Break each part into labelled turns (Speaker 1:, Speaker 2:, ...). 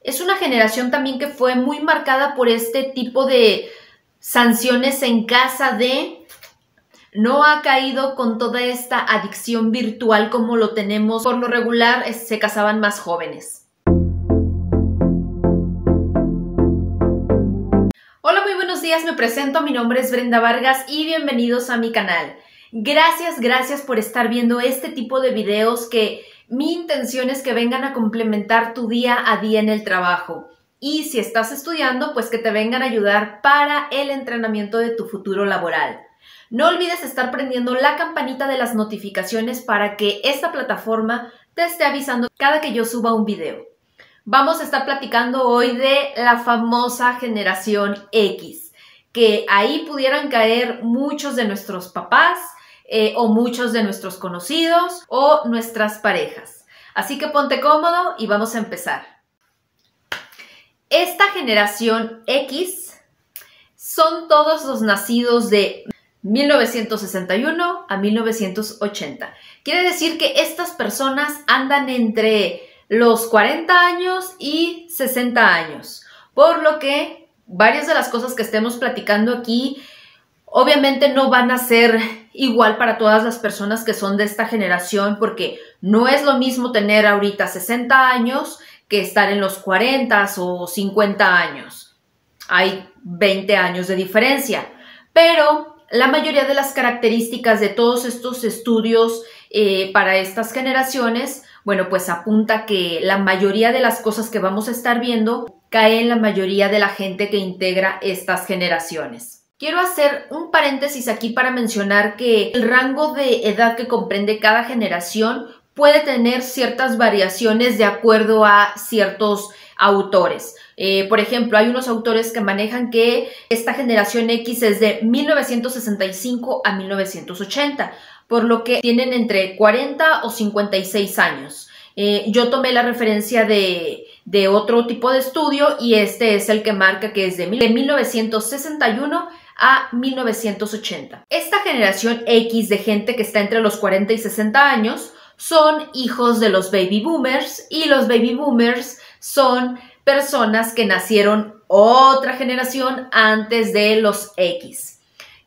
Speaker 1: Es una generación también que fue muy marcada por este tipo de sanciones en casa de no ha caído con toda esta adicción virtual como lo tenemos. Por lo regular, se casaban más jóvenes. Hola, muy buenos días, me presento, mi nombre es Brenda Vargas y bienvenidos a mi canal. Gracias por estar viendo este tipo de videos que mi intención es que vengan a complementar tu día a día en el trabajo. Y si estás estudiando, pues que te vengan a ayudar para el entrenamiento de tu futuro laboral. No olvides estar prendiendo la campanita de las notificaciones para que esta plataforma te esté avisando cada que yo suba un video. Vamos a estar platicando hoy de la famosa generación X, que ahí pudieran caer muchos de nuestros papás o muchos de nuestros conocidos o nuestras parejas. Así que ponte cómodo y vamos a empezar. Esta generación X son todos los nacidos de 1961 a 1980. Quiere decir que estas personas andan entre los 40 años y 60 años, por lo que varias de las cosas que estemos platicando aquí obviamente no van a ser igual para todas las personas que son de esta generación, porque no es lo mismo tener ahorita 60 años que estar en los 40 o 50 años. Hay 20 años de diferencia, pero la mayoría de las características de todos estos estudios para estas generaciones, bueno, pues apunta que la mayoría de las cosas que vamos a estar viendo cae en la mayoría de la gente que integra estas generaciones. Quiero hacer un paréntesis aquí para mencionar que el rango de edad que comprende cada generación puede tener ciertas variaciones de acuerdo a ciertos autores. Por ejemplo, hay unos autores que manejan que esta generación X es de 1965 a 1980, por lo que tienen entre 40 o 56 años. Yo tomé la referencia de otro tipo de estudio y este es el que marca que es de 1961 a 1980. Esta generación X de gente que está entre los 40 y 60 años son hijos de los baby boomers y los baby boomers son personas que nacieron otra generación antes de los X.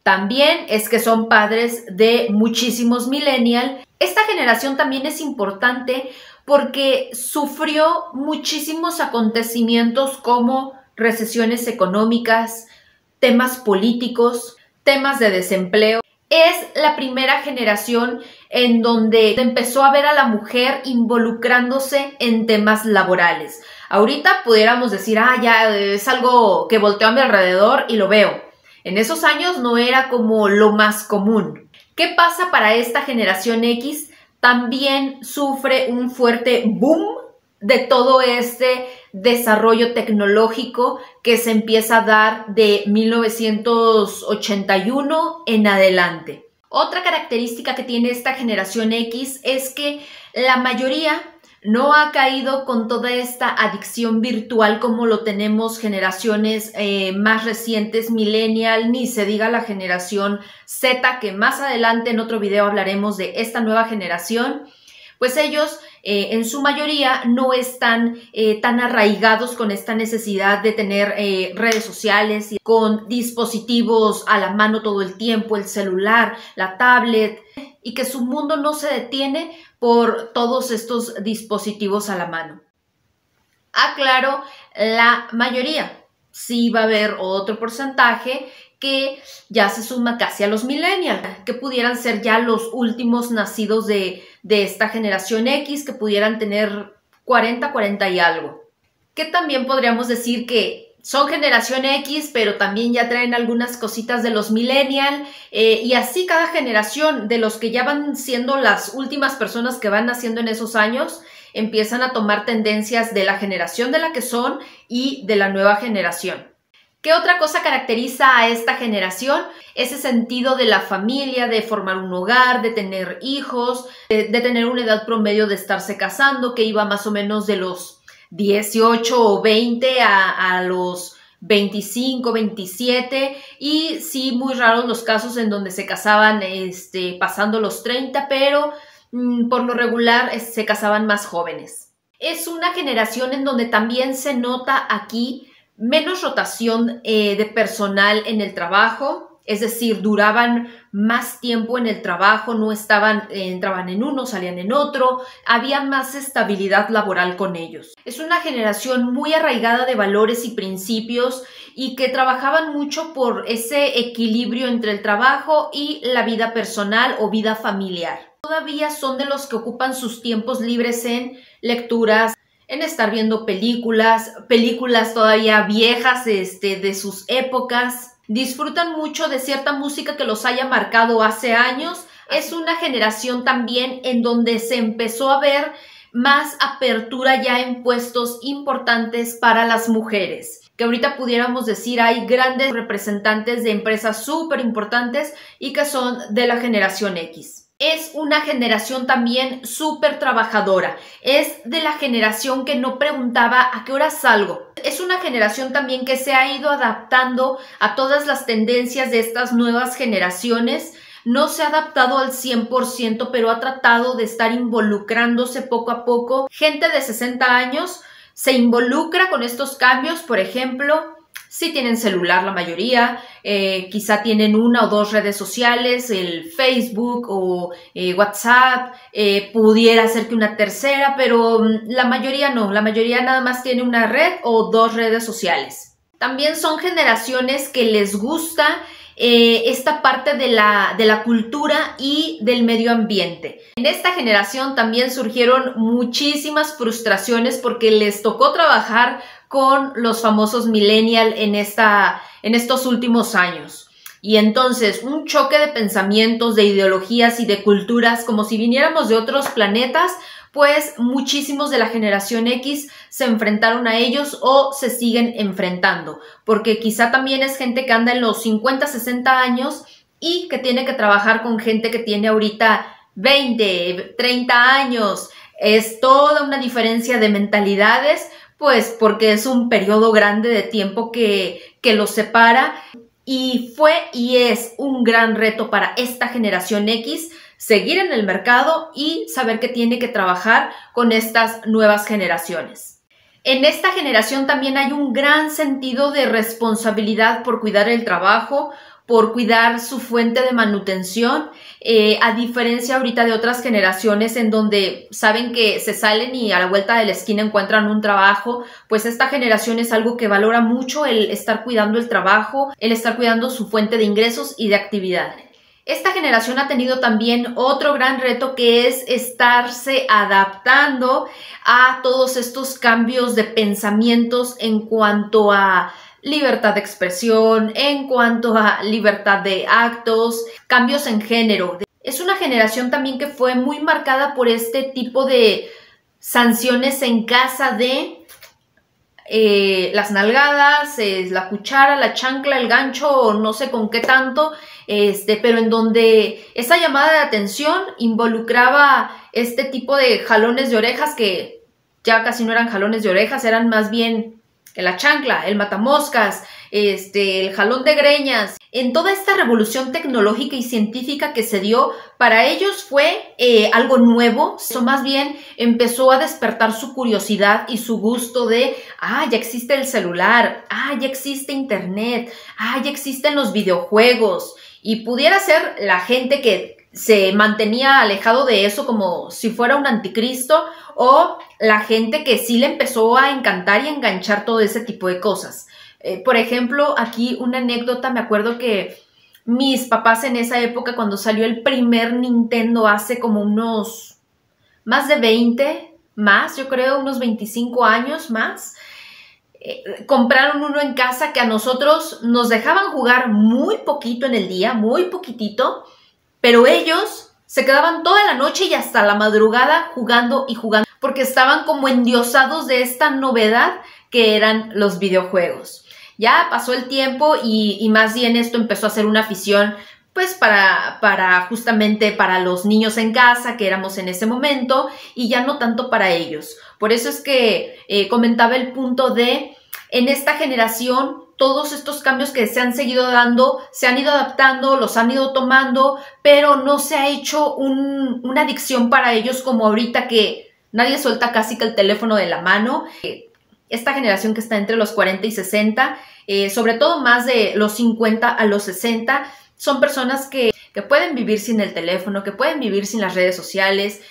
Speaker 1: También es que son padres de muchísimos millennials. Esta generación también es importante porque sufrió muchísimos acontecimientos como recesiones económicas, temas políticos, temas de desempleo. Es la primera generación en donde empezó a ver a la mujer involucrándose en temas laborales. Ahorita pudiéramos decir, ya es algo que volteo a mi alrededor y lo veo. En esos años no era como lo más común. ¿Qué pasa para esta generación X? También sufre un fuerte boom de todo este desarrollo tecnológico que se empieza a dar de 1981 en adelante. Otra característica que tiene esta generación X es que la mayoría no ha caído con toda esta adicción virtual como lo tenemos generaciones más recientes, millennial, ni se diga la generación Z, que más adelante en otro video hablaremos de esta nueva generación. Pues ellos en su mayoría no están tan arraigados con esta necesidad de tener redes sociales, con dispositivos a la mano todo el tiempo, el celular, la tablet, y que su mundo no se detiene por todos estos dispositivos a la mano. Aclaro, la mayoría. Sí va a haber otro porcentaje que ya se suma casi a los millennials, que pudieran ser ya los últimos nacidos de esta generación X, que pudieran tener 40 y algo. Que también podríamos decir que son generación X, pero también ya traen algunas cositas de los millennials, y así cada generación de los que ya van siendo las últimas personas que van naciendo en esos años, empiezan a tomar tendencias de la generación de la que son y de la nueva generación. ¿Qué otra cosa caracteriza a esta generación? Ese sentido de la familia, de formar un hogar, de tener hijos, de tener una edad promedio de estarse casando, que iba más o menos de los 18 o 20 a los 25, 27, y sí, muy raros los casos en donde se casaban pasando los 30, pero por lo regular se casaban más jóvenes. Es una generación en donde también se nota aquí menos rotación de personal en el trabajo, es decir, duraban más tiempo en el trabajo, no entraban en uno, salían en otro, había más estabilidad laboral con ellos. Es una generación muy arraigada de valores y principios y que trabajaban mucho por ese equilibrio entre el trabajo y la vida personal o vida familiar. Todavía son de los que ocupan sus tiempos libres en lecturas, en estar viendo películas todavía viejas de sus épocas. Disfrutan mucho de cierta música que los haya marcado hace años. Es una generación también en donde se empezó a ver más apertura ya en puestos importantes para las mujeres. Que ahorita pudiéramos decir hay grandes representantes de empresas súper importantes y que son de la generación X. Es una generación también súper trabajadora. Es de la generación que no preguntaba a qué hora salgo. Es una generación también que se ha ido adaptando a todas las tendencias de estas nuevas generaciones. No se ha adaptado al 100%, pero ha tratado de estar involucrándose poco a poco. Gente de 60 años se involucra con estos cambios, por ejemplo. Sí tienen celular la mayoría, quizá tienen una o dos redes sociales, el Facebook o WhatsApp, pudiera ser que una tercera, pero la mayoría no, la mayoría nada más tiene una red o dos redes sociales. También son generaciones que les gusta esta parte de la cultura y del medio ambiente. En esta generación también surgieron muchísimas frustraciones porque les tocó trabajar con los famosos millennials en estos últimos años. Y entonces un choque de pensamientos, de ideologías y de culturas como si viniéramos de otros planetas, pues muchísimos de la generación X se enfrentaron a ellos o se siguen enfrentando, porque quizá también es gente que anda en los 50, 60 años y que tiene que trabajar con gente que tiene ahorita 20, 30 años. Es toda una diferencia de mentalidades, pues porque es un periodo grande de tiempo que los separa y fue y es un gran reto para esta generación X seguir en el mercado y saber que tiene que trabajar con estas nuevas generaciones. En esta generación también hay un gran sentido de responsabilidad por cuidar el trabajo, por cuidar su fuente de manutención, a diferencia ahorita de otras generaciones en donde saben que se salen y a la vuelta de la esquina encuentran un trabajo, pues esta generación es algo que valora mucho el estar cuidando el trabajo, el estar cuidando su fuente de ingresos y de actividad. Esta generación ha tenido también otro gran reto que es estarse adaptando a todos estos cambios de pensamientos en cuanto a libertad de expresión, en cuanto a libertad de actos, cambios en género. Es una generación también que fue muy marcada por este tipo de sanciones en casa de las nalgadas, la cuchara, la chancla, el gancho o no sé con qué tanto, pero en donde esa llamada de atención involucraba este tipo de jalones de orejas que ya casi no eran jalones de orejas, eran más bien la chancla, el matamoscas, el jalón de greñas. En toda esta revolución tecnológica y científica que se dio, para ellos fue algo nuevo. Eso más bien empezó a despertar su curiosidad y su gusto de, ya existe el celular, ya existe internet, ya existen los videojuegos. Y pudiera ser la gente que se mantenía alejado de eso como si fuera un anticristo, o la gente que sí le empezó a encantar y enganchar todo ese tipo de cosas. Por ejemplo, aquí una anécdota, me acuerdo que mis papás en esa época, cuando salió el primer Nintendo hace como unos más de 20, más, yo creo, unos 25 años más, compraron uno en casa que a nosotros nos dejaban jugar muy poquito en el día, muy poquitito, pero ellos se quedaban toda la noche y hasta la madrugada jugando y jugando, porque estaban como endiosados de esta novedad que eran los videojuegos. Ya pasó el tiempo y más bien esto empezó a ser una afición pues para justamente para los niños en casa que éramos en ese momento y ya no tanto para ellos. Por eso es que comentaba el punto de en esta generación todos estos cambios que se han seguido dando, se han ido adaptando, los han ido tomando, pero no se ha hecho una adicción para ellos como ahorita que Nadie suelta casi que el teléfono de la mano. Esta generación que está entre los 40 y 60, sobre todo más de los 50 a los 60, son personas que pueden vivir sin el teléfono, que pueden vivir sin las redes sociales.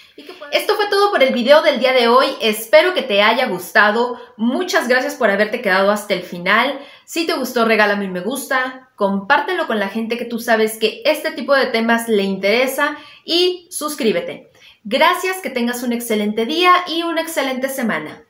Speaker 1: Esto fue todo por el video del día de hoy. Espero que te haya gustado. Muchas gracias por haberte quedado hasta el final. Si te gustó, regálame un me gusta, compártelo con la gente que tú sabes que este tipo de temas le interesa y suscríbete. Gracias, que tengas un excelente día y una excelente semana.